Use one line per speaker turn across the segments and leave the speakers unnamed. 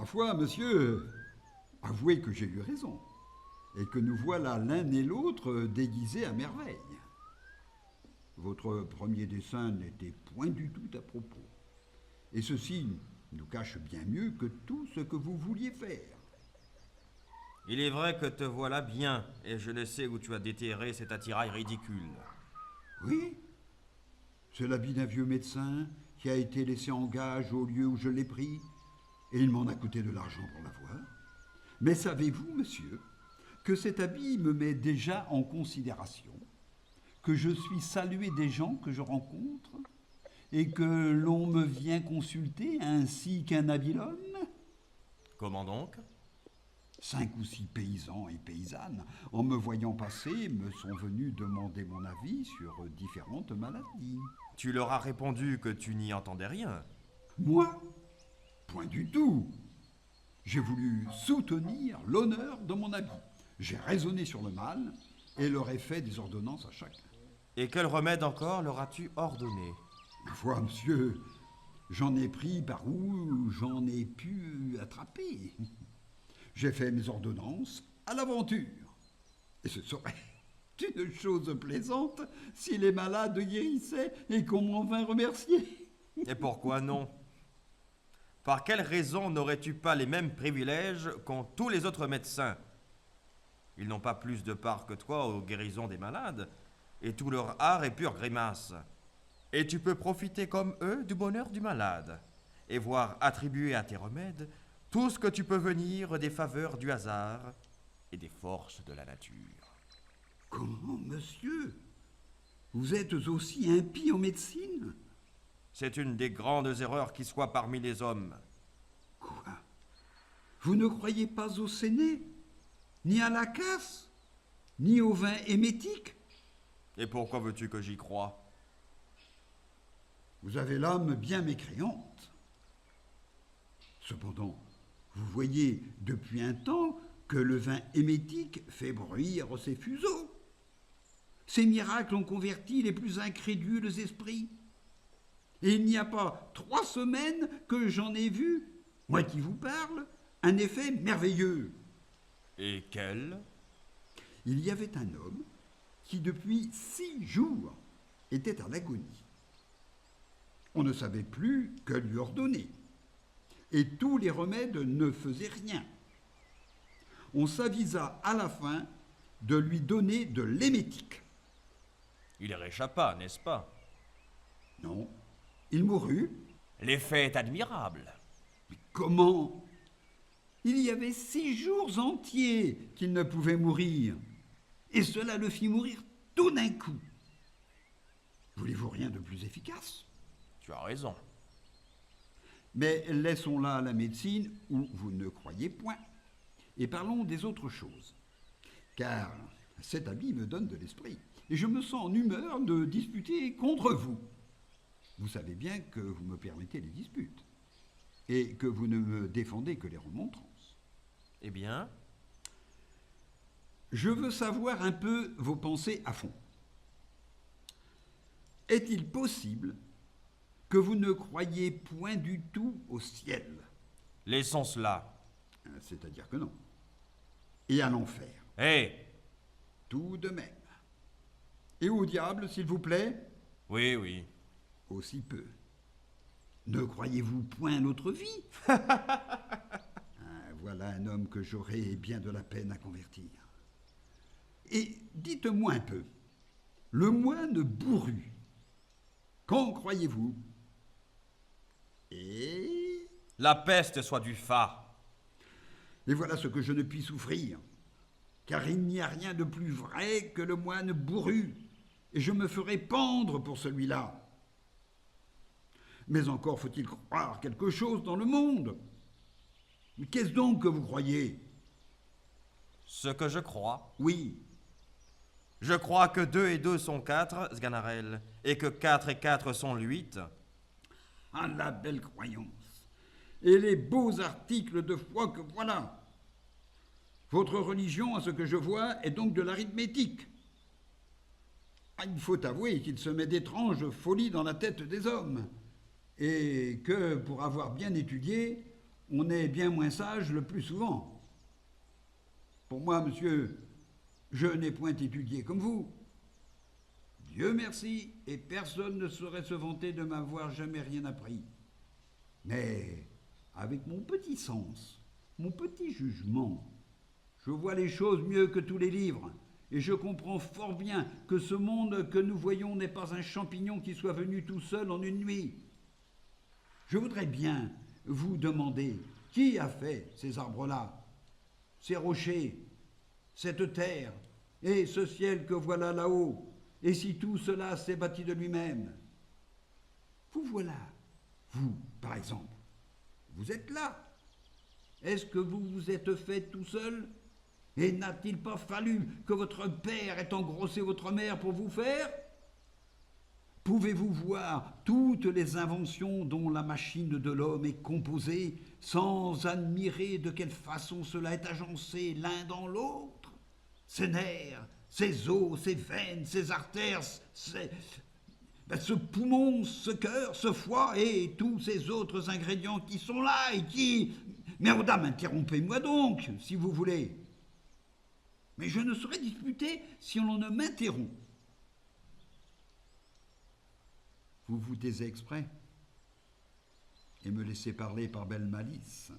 Ma foi, monsieur, avouez que j'ai eu raison, et que nous voilà l'un et l'autre déguisés à merveille. Votre premier dessin n'était point du tout à propos, et ceci nous cache bien mieux que tout ce que vous vouliez faire.
Il est vrai que te voilà bien, et je ne sais où tu as déterré cet attirail ridicule.
Oui, c'est l'habit d'un vieux médecin qui a été laissé en gage au lieu où je l'ai pris, et il m'en a coûté de l'argent pour l'avoir. Mais savez-vous, monsieur, que cet habit me met déjà en considération, que je suis salué des gens que je rencontre, et que l'on me vient consulter ainsi qu'un habile homme?
Comment donc?
5 ou 6 paysans et paysannes, en me voyant passer, me sont venus demander mon avis sur différentes maladies.
Tu leur as répondu que tu n'y entendais rien.
Moi? Point du tout. J'ai voulu soutenir l'honneur de mon habit. J'ai raisonné sur le mal et leur ai fait des ordonnances à chacun.
Et quel remède encore leur as-tu ordonné?
Ma foi, monsieur, j'en ai pris par où j'en ai pu attraper. J'ai fait mes ordonnances à l'aventure. Et ce serait une chose plaisante si les malades guérissaient et qu'on m'en vint remercier.
Et pourquoi non? Par quelle raison n'aurais-tu pas les mêmes privilèges qu'ont tous les autres médecins? Ils n'ont pas plus de part que toi aux guérisons des malades, et tout leur art est pure grimace. Et tu peux profiter comme eux du bonheur du malade, et voir attribuer à tes remèdes tout ce que tu peux venir des faveurs du hasard et des forces de la nature.
Comment, monsieur? Vous êtes aussi impie en médecine?
C'est une des grandes erreurs qui soit parmi les hommes.
Quoi? Vous ne croyez pas au séné, ni à la casse, ni au vin émétique?
Et pourquoi veux-tu que j'y croie?
Vous avez l'âme bien mécréante. Cependant, vous voyez depuis un temps que le vin émétique fait bruire ses fuseaux. Ces miracles ont converti les plus incrédules esprits. Et il n'y a pas 3 semaines que j'en ai vu, moi qui vous parle, un effet merveilleux.
Et quel?
Il y avait un homme qui depuis 6 jours était à l'agonie. On ne savait plus que lui ordonner. Et tous les remèdes ne faisaient rien. On s'avisa à la fin de lui donner de l'émétique.
Il réchappa, n'est-ce pas?
Non, il mourut.
L'effet est admirable.
Mais comment? Il y avait 6 jours entiers qu'il ne pouvait mourir. Et cela le fit mourir tout d'un coup. Voulez-vous rien de plus efficace?
Tu as raison.
Mais laissons là la médecine où vous ne croyez point. Et parlons des autres choses. Car cet habit me donne de l'esprit. Et je me sens en humeur de disputer contre vous. Vous savez bien que vous me permettez les disputes. Et que vous ne me défendez que les remontrances.
Eh bien?
Je veux savoir un peu vos pensées à fond. Est-il possible que vous ne croyez point du tout au ciel?
Laissons cela.
C'est-à-dire que non. Et à l'enfer?
Hé!
Tout de même. Et au diable, s'il vous plaît?
Oui, oui.
Aussi peu. Ne croyez-vous point à notre vie? Voilà un homme que j'aurais bien de la peine à convertir. Et dites-moi un peu, le moine bourru, qu'en croyez-vous? Et
La peste soit du fa.
Et voilà ce que je ne puis souffrir, car il n'y a rien de plus vrai que le moine bourru, et je me ferai pendre pour celui-là. Mais encore faut-il croire quelque chose dans le monde. Mais qu'est-ce donc que vous croyez?
Ce que je crois.
Oui.
Je crois que 2 et 2 sont 4, Sganarelle, et que 4 et 4 sont 8.
Ah, la belle croyance. Et les beaux articles de foi que voilà. Votre religion, à ce que je vois, est donc de l'arithmétique. Ah, il faut avouer qu'il se met d'étranges folies dans la tête des hommes, et que, pour avoir bien étudié, on est bien moins sage le plus souvent. Pour moi, monsieur, je n'ai point étudié comme vous. Dieu merci, et personne ne saurait se vanter de m'avoir jamais rien appris. Mais avec mon petit sens, mon petit jugement, je vois les choses mieux que tous les livres, et je comprends fort bien que ce monde que nous voyons n'est pas un champignon qui soit venu tout seul en une nuit. Je voudrais bien vous demander qui a fait ces arbres-là, ces rochers, cette terre et ce ciel que voilà là-haut, et si tout cela s'est bâti de lui-même. Vous voilà, vous, par exemple, vous êtes là. Est-ce que vous vous êtes fait tout seul? Et n'a-t-il pas fallu que votre père ait engrossé votre mère pour vous faire? Pouvez-vous voir toutes les inventions dont la machine de l'homme est composée sans admirer de quelle façon cela est agencé l'un dans l'autre? Ses nerfs, ses os, ses veines, ses artères, ce poumon, ce cœur, ce foie et tous ces autres ingrédients qui sont là et qui... Mais madame, interrompez-moi donc, si vous voulez. Mais je ne saurais disputer si on ne m'interrompt. Vous vous taisez exprès et me laissez parler par belle malice.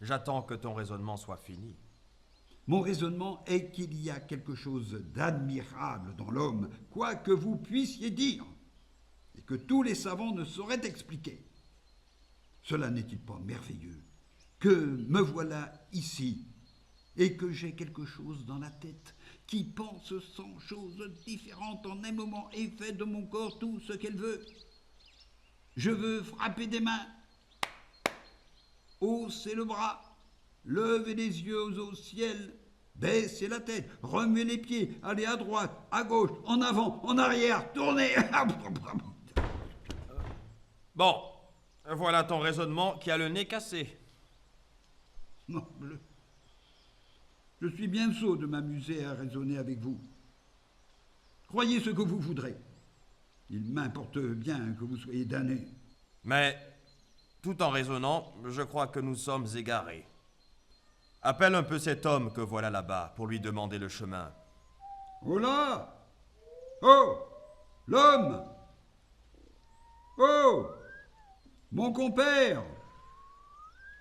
J'attends que ton raisonnement soit fini.
Mon raisonnement est qu'il y a quelque chose d'admirable dans l'homme, quoi que vous puissiez dire, et que tous les savants ne sauraient expliquer. Cela n'est-il pas merveilleux que me voilà ici et que j'ai quelque chose dans la tête qui pense 100 choses différentes en un moment et fait de mon corps tout ce qu'elle veut? Je veux frapper des mains, hausser le bras, lever les yeux au ciel, baisser la tête, remuer les pieds, aller à droite, à gauche, en avant, en arrière, tourner.
Bon, voilà ton raisonnement qui a le nez cassé.
Non, je suis bien sot de m'amuser à raisonner avec vous. Croyez ce que vous voudrez. Il m'importe bien que vous soyez damnés.
Mais, tout en raisonnant, je crois que nous sommes égarés. Appelle un peu cet homme que voilà là-bas pour lui demander le chemin.
Oh là! Oh! L'homme! Oh! Mon compère!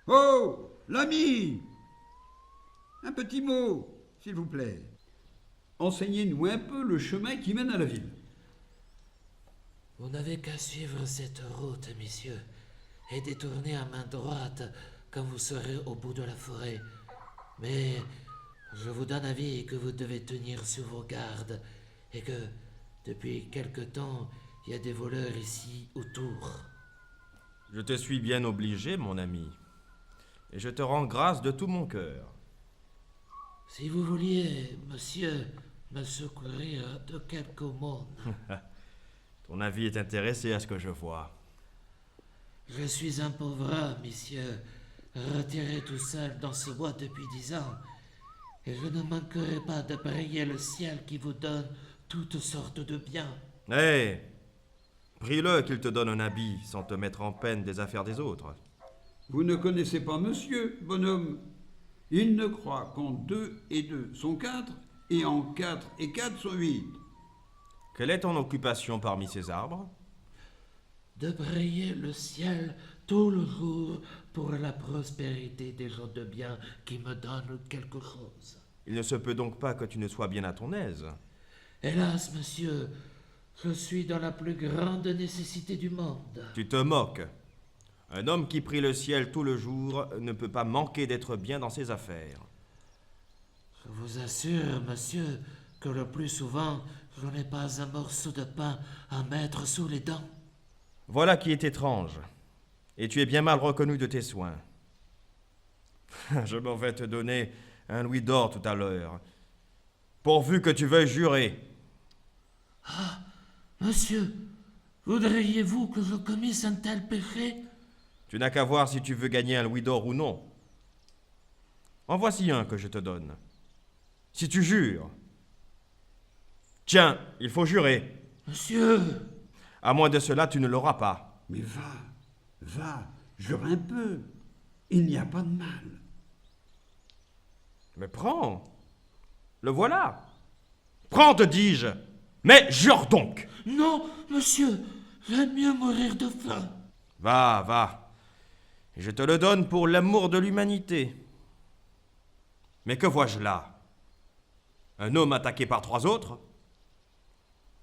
Oh! L'ami! Un petit mot, s'il vous plaît. Enseignez-nous un peu le chemin qui mène à la ville.
Vous n'avez qu'à suivre cette route, messieurs, et détourner à main droite quand vous serez au bout de la forêt. Mais je vous donne avis que vous devez tenir sur vos gardes, et que, depuis quelque temps, il y a des voleurs ici autour.
Je te suis bien obligé, mon ami, et je te rends grâce de tout mon cœur.
Si vous vouliez, monsieur, me secourir de quelques mots.
Ton avis est intéressé à ce que je vois.
Je suis un pauvre homme, messieurs, retiré tout seul dans ce bois depuis 10 ans, et je ne manquerai pas de prier le ciel qui vous donne toutes sortes de biens.
Hé, prie-le qu'il te donne un habit sans te mettre en peine des affaires des autres.
Vous ne connaissez pas monsieur, bonhomme. Il ne croit qu'en 2 et 2 sont 4, et en 4 et 4 sont 8.
Quelle est ton occupation parmi ces arbres?
De prier le ciel tout le jour pour la prospérité des gens de bien qui me donnent quelque chose.
Il ne se peut donc pas que tu ne sois bien à ton aise.
Hélas, monsieur, je suis dans la plus grande nécessité du monde.
Tu te moques. Un homme qui prie le ciel tout le jour ne peut pas manquer d'être bien dans ses affaires.
Je vous assure, monsieur, que le plus souvent, je n'ai pas un morceau de pain à mettre sous les dents.
Voilà qui est étrange. Et tu es bien mal reconnu de tes soins. Je m'en vais te donner un louis d'or tout à l'heure, pourvu que tu veuilles jurer.
Ah, monsieur, voudriez-vous que je commisse un tel péché?
Tu n'as qu'à voir si tu veux gagner un louis d'or ou non. En voici un que je te donne. Si tu jures. Tiens, il faut jurer.
Monsieur!
À moins de cela, tu ne l'auras pas.
Mais va, jure un peu. Il n'y a pas de mal.
Mais prends. Le voilà. Prends, te dis-je. Mais jure donc.
Non, monsieur, j'aime mieux mourir de faim.
Va, va. Je te le donne pour l'amour de l'humanité. Mais que vois-je là? Un homme attaqué par 3 autres?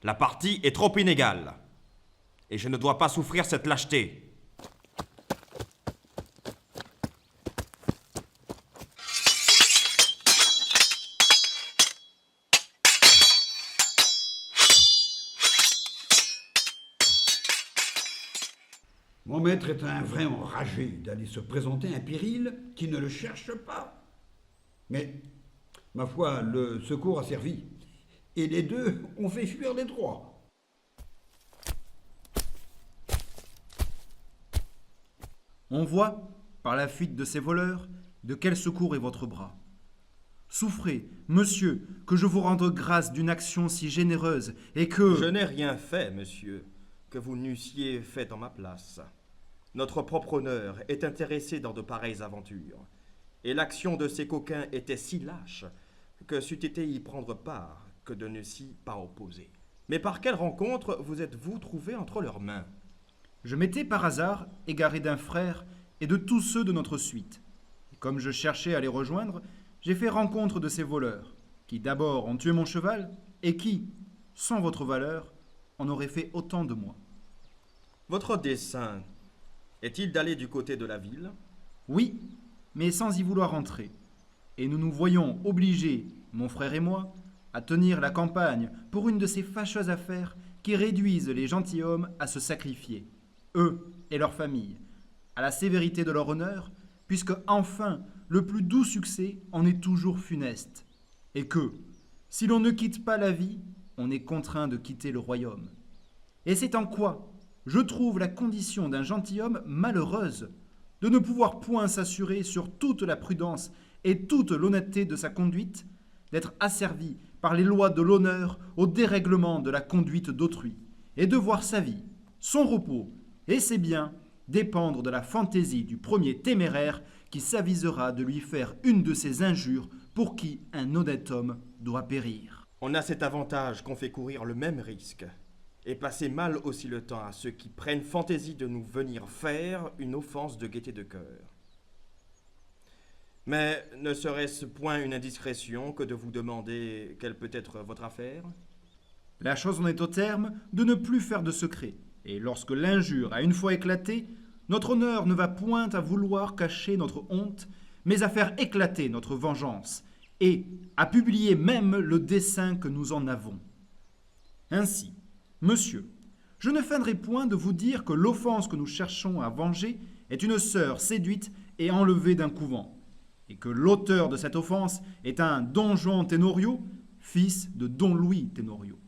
La partie est trop inégale. Et je ne dois pas souffrir cette lâcheté.
Mon maître est un vrai enragé d'aller se présenter à un péril qui ne le cherche pas. Mais, ma foi, le secours a servi. Et les deux ont fait fuir les trois.
On voit, par la fuite de ces voleurs, de quel secours est votre bras. Souffrez, monsieur, que je vous rende grâce d'une action si généreuse, et que...
Je n'ai rien fait, monsieur, que vous n'eussiez fait en ma place. Notre propre honneur est intéressé dans de pareilles aventures. Et l'action de ces coquins était si lâche que c'eût été y prendre part que de ne s'y pas opposer. Mais par quelle rencontre vous êtes-vous trouvé entre leurs mains?
Je m'étais par hasard égaré d'un frère et de tous ceux de notre suite. Et comme je cherchais à les rejoindre, j'ai fait rencontre de ces voleurs, qui d'abord ont tué mon cheval, et qui, sans votre valeur, en auraient fait autant de moi.
Votre dessein est-il d'aller du côté de la ville?
Oui, mais sans y vouloir entrer. Et nous nous voyons obligés, mon frère et moi, à tenir la campagne pour une de ces fâcheuses affaires qui réduisent les gentilshommes à se sacrifier, eux et leurs familles, à la sévérité de leur honneur, puisque enfin le plus doux succès en est toujours funeste, et que, si l'on ne quitte pas la vie, on est contraint de quitter le royaume. Et c'est en quoi je trouve la condition d'un gentilhomme malheureuse, de ne pouvoir point s'assurer sur toute la prudence et toute l'honnêteté de sa conduite, d'être asservi par les lois de l'honneur au dérèglement de la conduite d'autrui, et de voir sa vie, son repos et ses biens dépendre de la fantaisie du premier téméraire qui s'avisera de lui faire une de ces injures pour qui un honnête homme doit périr.
On a cet avantage qu'on fait courir le même risque, et passer mal aussi le temps à ceux qui prennent fantaisie de nous venir faire une offense de gaieté de cœur. Mais ne serait-ce point une indiscrétion que de vous demander quelle peut être votre affaire?
La chose en est au terme de ne plus faire de secret, et lorsque l'injure a une fois éclaté, notre honneur ne va point à vouloir cacher notre honte, mais à faire éclater notre vengeance, et à publier même le dessein que nous en avons. Ainsi, monsieur, je ne feindrai point de vous dire que l'offense que nous cherchons à venger est une sœur séduite et enlevée d'un couvent, et que l'auteur de cette offense est un Don Juan Tenorio, fils de Don Louis Tenorio.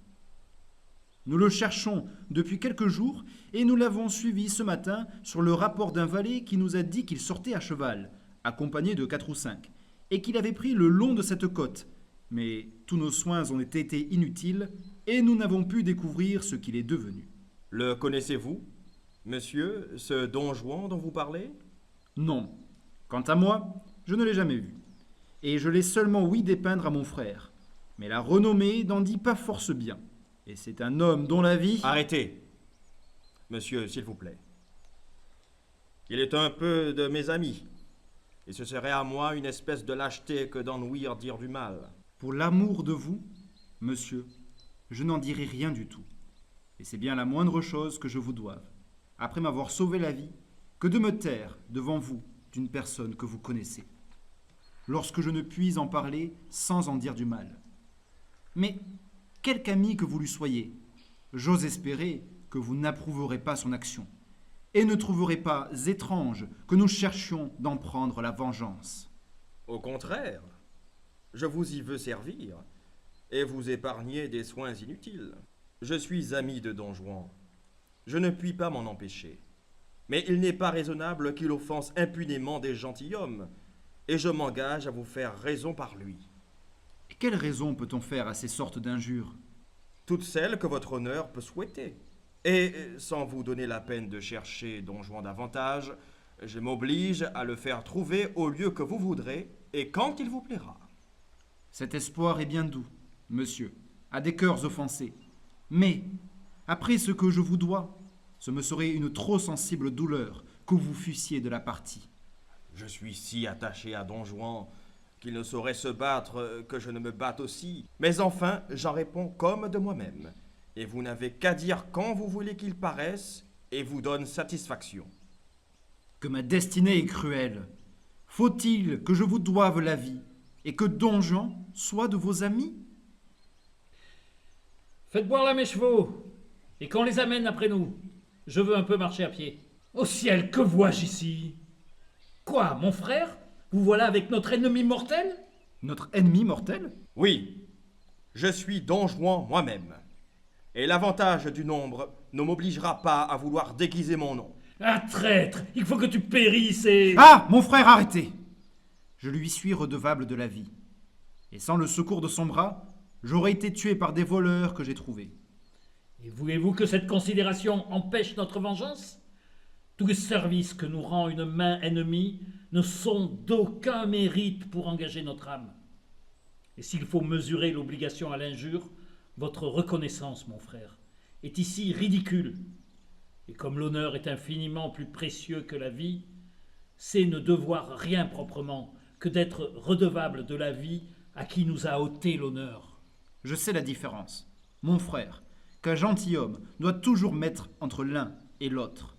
Nous le cherchons depuis quelques jours, et nous l'avons suivi ce matin sur le rapport d'un valet qui nous a dit qu'il sortait à cheval, accompagné de 4 ou 5, et qu'il avait pris le long de cette côte. Mais tous nos soins ont été inutiles, et nous n'avons pu découvrir ce qu'il est devenu.
Le connaissez-vous, monsieur, ce Don Juan dont vous parlez?
Non. Quant à moi, je ne l'ai jamais vu. Et je l'ai seulement ouï dépeindre à mon frère. Mais la renommée n'en dit pas force bien. Et c'est un homme dont la vie...
Arrêtez, monsieur, s'il vous plaît. Il est un peu de mes amis, et ce serait à moi une espèce de lâcheté que d'en ouïr dire du mal.
Pour l'amour de vous, monsieur, je n'en dirai rien du tout. Et c'est bien la moindre chose que je vous doive, après m'avoir sauvé la vie, que de me taire devant vous d'une personne que vous connaissez, lorsque je ne puis en parler sans en dire du mal. Mais, quelque ami que vous lui soyez, j'ose espérer que vous n'approuverez pas son action, et ne trouverez pas étrange que nous cherchions d'en prendre la vengeance.
Au contraire, je vous y veux servir, et vous épargner des soins inutiles. Je suis ami de Don Juan. Je ne puis pas m'en empêcher. Mais il n'est pas raisonnable qu'il offense impunément des gentilshommes, et je m'engage à vous faire raison par lui.
Et quelle raison peut-on faire à ces sortes d'injures?
Toutes celles que votre honneur peut souhaiter. Et sans vous donner la peine de chercher Don Juan davantage, Je m'oblige à le faire trouver au lieu que vous voudrez et quand il vous plaira.
Cet espoir est bien doux, monsieur, à des cœurs offensés. Mais, après ce que je vous dois, ce me serait une trop sensible douleur que vous fussiez de la partie.
Je suis si attaché à Don Juan qu'il ne saurait se battre que je ne me batte aussi. Mais enfin, j'en réponds comme de moi-même. Et vous n'avez qu'à dire quand vous voulez qu'il paraisse et vous donne satisfaction.
Que ma destinée est cruelle. Faut-il que je vous doive la vie et que Don Juan soit de vos amis?
Faites boire là mes chevaux, et qu'on les amène après nous. Je veux un peu marcher à pied. Au ciel, que vois-je ici? Quoi, mon frère? Vous voilà avec notre ennemi mortel?
Notre ennemi mortel?
Oui, je suis Don Juan moi-même. Et l'avantage du nombre ne m'obligera pas à vouloir déguiser mon nom.
Ah, traître! Il faut que tu périsses et...
Ah, mon frère, arrêtez! Je lui suis redevable de la vie. Et sans le secours de son bras, j'aurais été tué par des voleurs que j'ai trouvés.
Et voulez-vous que cette considération empêche notre vengeance? Tous les services que nous rend une main ennemie ne sont d'aucun mérite pour engager notre âme. Et s'il faut mesurer l'obligation à l'injure, votre reconnaissance, mon frère, est ici ridicule. Et comme l'honneur est infiniment plus précieux que la vie, c'est ne devoir rien proprement que d'être redevable de la vie à qui nous a ôté l'honneur.
Je sais la différence, mon frère, qu'un gentilhomme doit toujours mettre entre l'un et l'autre.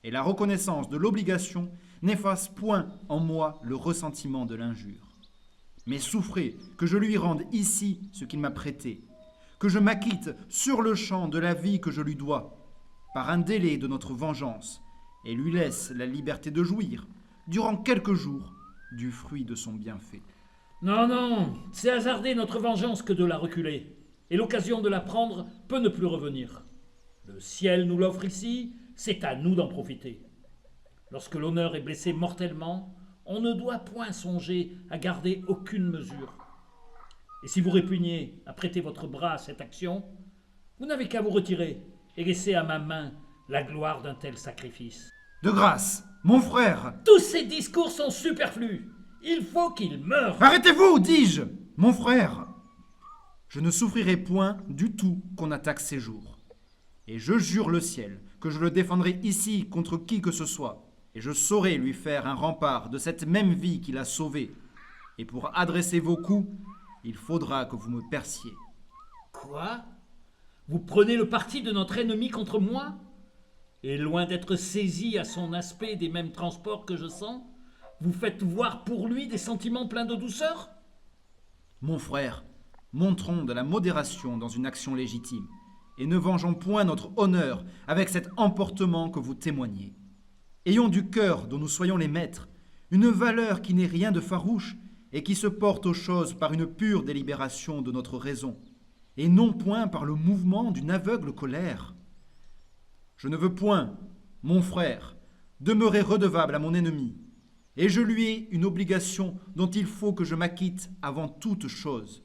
Et la reconnaissance de l'obligation n'efface point en moi le ressentiment de l'injure. Mais souffrez que je lui rende ici ce qu'il m'a prêté, que je m'acquitte sur le champ de la vie que je lui dois, par un délai de notre vengeance, et lui laisse la liberté de jouir, durant quelques jours, du fruit de son bienfait.
Non, non, c'est hasarder notre vengeance que de la reculer, et l'occasion de la prendre peut ne plus revenir. Le ciel nous l'offre ici, c'est à nous d'en profiter. Lorsque l'honneur est blessé mortellement, on ne doit point songer à garder aucune mesure. Et si vous répugnez à prêter votre bras à cette action, vous n'avez qu'à vous retirer et laisser à ma main la gloire d'un tel sacrifice.
De grâce, mon frère!
Tous ces discours sont superflus. Il faut qu'il meure.
Arrêtez-vous, dis-je! Mon frère! Je ne souffrirai point du tout qu'on attaque ses jours. Et je jure le ciel que je le défendrai ici contre qui que ce soit. Et je saurai lui faire un rempart de cette même vie qu'il a sauvée. Et pour adresser vos coups, il faudra que vous me perciez.
Quoi? Vous prenez le parti de notre ennemi contre moi? Et loin d'être saisi à son aspect des mêmes transports que je sens, vous faites voir pour lui des sentiments pleins de douceur?
Mon frère, montrons de la modération dans une action légitime, et ne vengeons point notre honneur avec cet emportement que vous témoignez. Ayons du cœur dont nous soyons les maîtres, une valeur qui n'est rien de farouche et qui se porte aux choses par une pure délibération de notre raison, et non point par le mouvement d'une aveugle colère. Je ne veux point, mon frère, demeurer redevable à mon ennemi, et je lui ai une obligation dont il faut que je m'acquitte avant toute chose.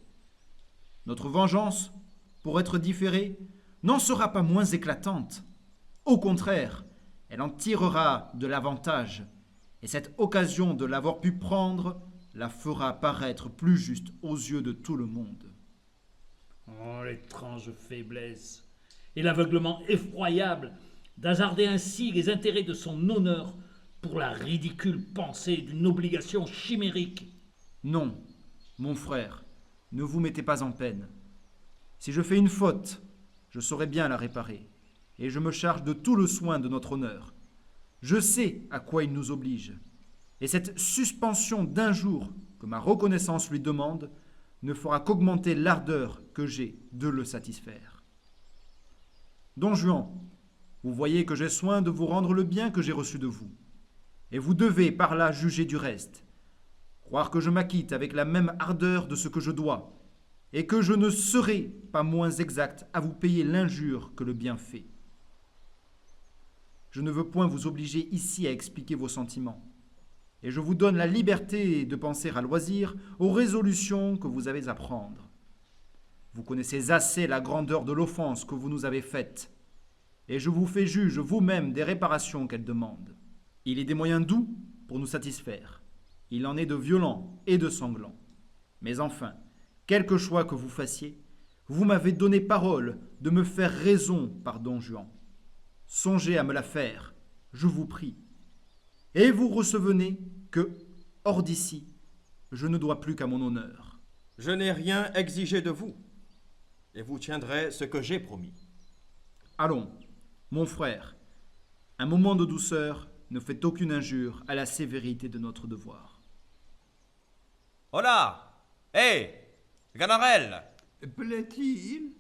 Notre vengeance, pour être différée, n'en sera pas moins éclatante. Au contraire, elle en tirera de l'avantage, et cette occasion de l'avoir pu prendre la fera paraître plus juste aux yeux de tout le monde.
Oh, l'étrange faiblesse et l'aveuglement effroyable d'hasarder ainsi les intérêts de son honneur pour la ridicule pensée d'une obligation chimérique.
Non, mon frère, ne vous mettez pas en peine. Si je fais une faute, je saurai bien la réparer, et je me charge de tout le soin de notre honneur. Je sais à quoi il nous oblige, et cette suspension d'un jour que ma reconnaissance lui demande ne fera qu'augmenter l'ardeur que j'ai de le satisfaire. Don Juan, vous voyez que j'ai soin de vous rendre le bien que j'ai reçu de vous, et vous devez par là juger du reste, croire que je m'acquitte avec la même ardeur de ce que je dois, et que je ne serai pas moins exact à vous payer l'injure que le bienfait. Je ne veux point vous obliger ici à expliquer vos sentiments, et je vous donne la liberté de penser à loisir aux résolutions que vous avez à prendre. Vous connaissez assez la grandeur de l'offense que vous nous avez faite, et je vous fais juge vous-même des réparations qu'elle demande. Il est des moyens doux pour nous satisfaire. Il en est de violents et de sanglants. Mais enfin, quelque choix que vous fassiez, vous m'avez donné parole de me faire raison par Don Juan. Songez à me la faire, je vous prie. Et vous recevenez que, hors d'ici, je ne dois plus qu'à mon honneur.
Je n'ai rien exigé de vous, et vous tiendrez ce que j'ai promis.
Allons, mon frère, un moment de douceur ne fait aucune injure à la sévérité de notre devoir.
Hola! Hé! Ganarelle!
Plaît-il?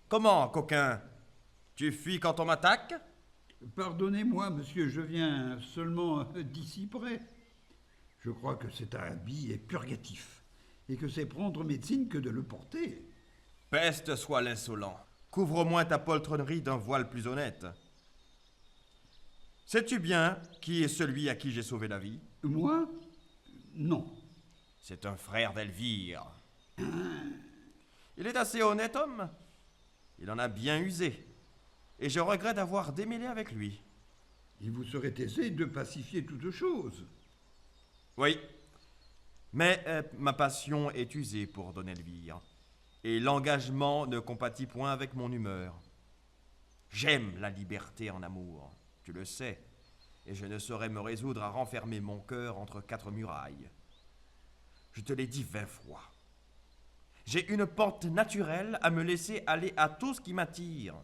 Comment, coquin? Tu fuis quand on m'attaque?
Pardonnez-moi, monsieur, je viens seulement d'ici près. Je crois que cet habit est purgatif, et que c'est prendre médecine que de le porter.
Peste soit l'insolent. Couvre-moi ta poltronnerie d'un voile plus honnête. Sais-tu bien qui est celui à qui j'ai sauvé la vie?
Moi? Non.
C'est un frère d'Elvire. Il est assez honnête homme. Il en a bien usé. Et je regrette d'avoir démêlé avec lui.
Il vous serait aisé de pacifier toute chose.
Oui. Mais ma passion est usée pour Don Elvire. Et l'engagement ne compatit point avec mon humeur. J'aime la liberté en amour, tu le sais, et je ne saurais me résoudre à renfermer mon cœur entre 4 murailles. Je te l'ai dit 20 fois. J'ai une pente naturelle à me laisser aller à tout ce qui m'attire.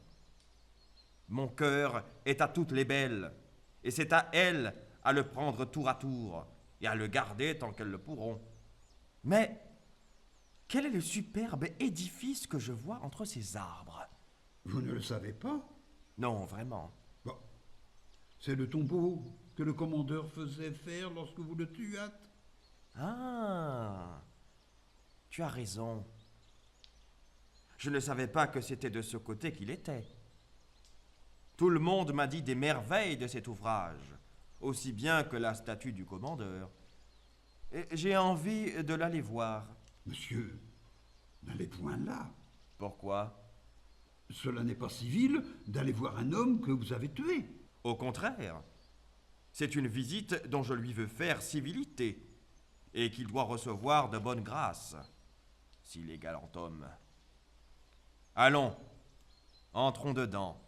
Mon cœur est à toutes les belles, et c'est à elles à le prendre tour à tour, et à le garder tant qu'elles le pourront. Mais quel est le superbe édifice que je vois entre ces arbres?
Vous ne le savez pas?
Non, vraiment.
Bon. C'est le tombeau que le commandeur faisait faire lorsque vous le tuâtes.
Ah, tu as raison. Je ne savais pas que c'était de ce côté qu'il était. Tout le monde m'a dit des merveilles de cet ouvrage, aussi bien que la statue du commandeur. Et j'ai envie de l'aller voir.
Monsieur, n'allez point là.
Pourquoi?
Cela n'est pas civil d'aller voir un homme que vous avez tué.
Au contraire, c'est une visite dont je lui veux faire civilité, et qu'il doit recevoir de bonne grâce, s'il est galant homme. Allons, entrons dedans.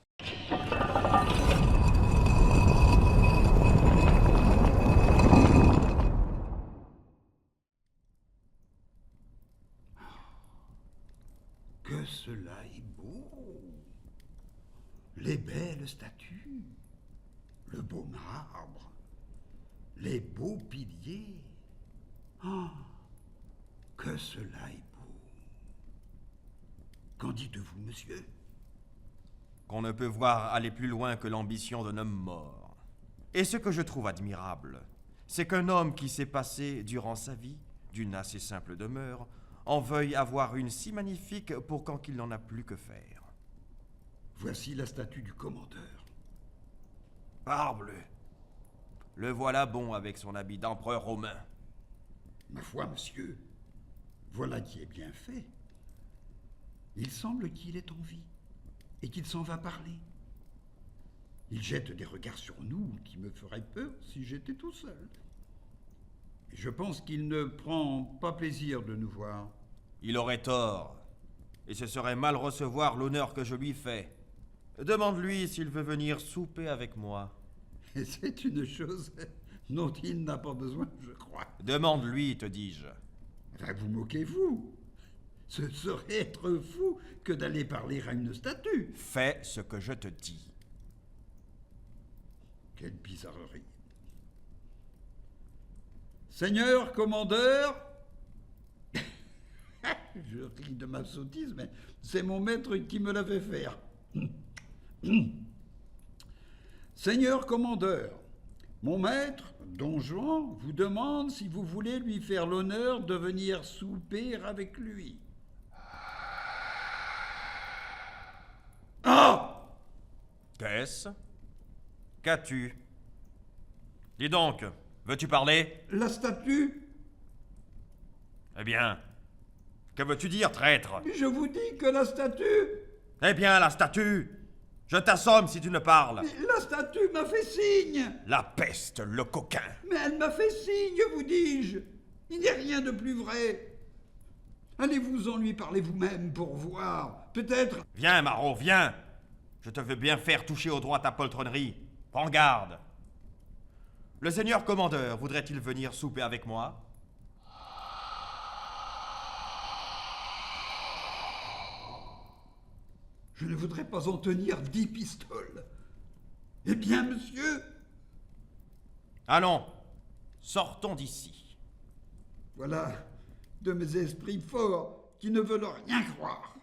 Que cela est beau. Les belles statues, le beau marbre, les beaux piliers. Ah, que cela est beau. Qu'en dites-vous, monsieur?
Qu'on ne peut voir aller plus loin que l'ambition d'un homme mort. Et ce que je trouve admirable, c'est qu'un homme qui s'est passé durant sa vie d'une assez simple demeure en veuille avoir une si magnifique pour quand il n'en a plus que faire.
Voici la statue du commandeur.
Parbleu! Le voilà bon avec son habit d'empereur romain.
Ma foi, monsieur, voilà qui est bien fait. Il semble qu'il est en vie et qu'il s'en va parler. Il jette des regards sur nous qui me feraient peur si j'étais tout seul. Et je pense qu'il ne prend pas plaisir de nous voir.
Il aurait tort, et ce serait mal recevoir l'honneur que je lui fais. Demande-lui s'il veut venir souper avec moi.
Et c'est une chose dont il n'a pas besoin, je crois.
Demande-lui, te dis-je.
Enfin, vous moquez-vous. Ce serait être fou que d'aller parler à une statue.
Fais ce que je te dis.
Quelle bizarrerie. Seigneur commandeur, je ris de ma sottise, mais c'est mon maître qui me l'a fait faire. Seigneur commandeur, mon maître, Don Juan, vous demande si vous voulez lui faire l'honneur de venir souper avec lui. Ah!
Qu'est-ce? Qu'as-tu? Dis donc, veux-tu parler?
La statue?
Eh bien, que veux-tu dire, traître?
Je vous dis que la statue...
Eh bien, la statue! Je t'assomme si tu ne parles.
Mais la statue m'a fait signe.
La peste, le coquin.
Mais elle m'a fait signe, vous dis-je. Il n'est rien de plus vrai. Allez-vous-en lui parler vous-même pour voir. Peut-être...
Viens, Marot, viens. Je te veux bien faire toucher au droit ta poltronnerie. Prends garde. Le seigneur commandeur voudrait-il venir souper avec moi?
Je ne voudrais pas en tenir 10 pistoles. Eh bien, monsieur?
Allons, sortons d'ici.
Voilà de mes esprits forts qui ne veulent rien croire.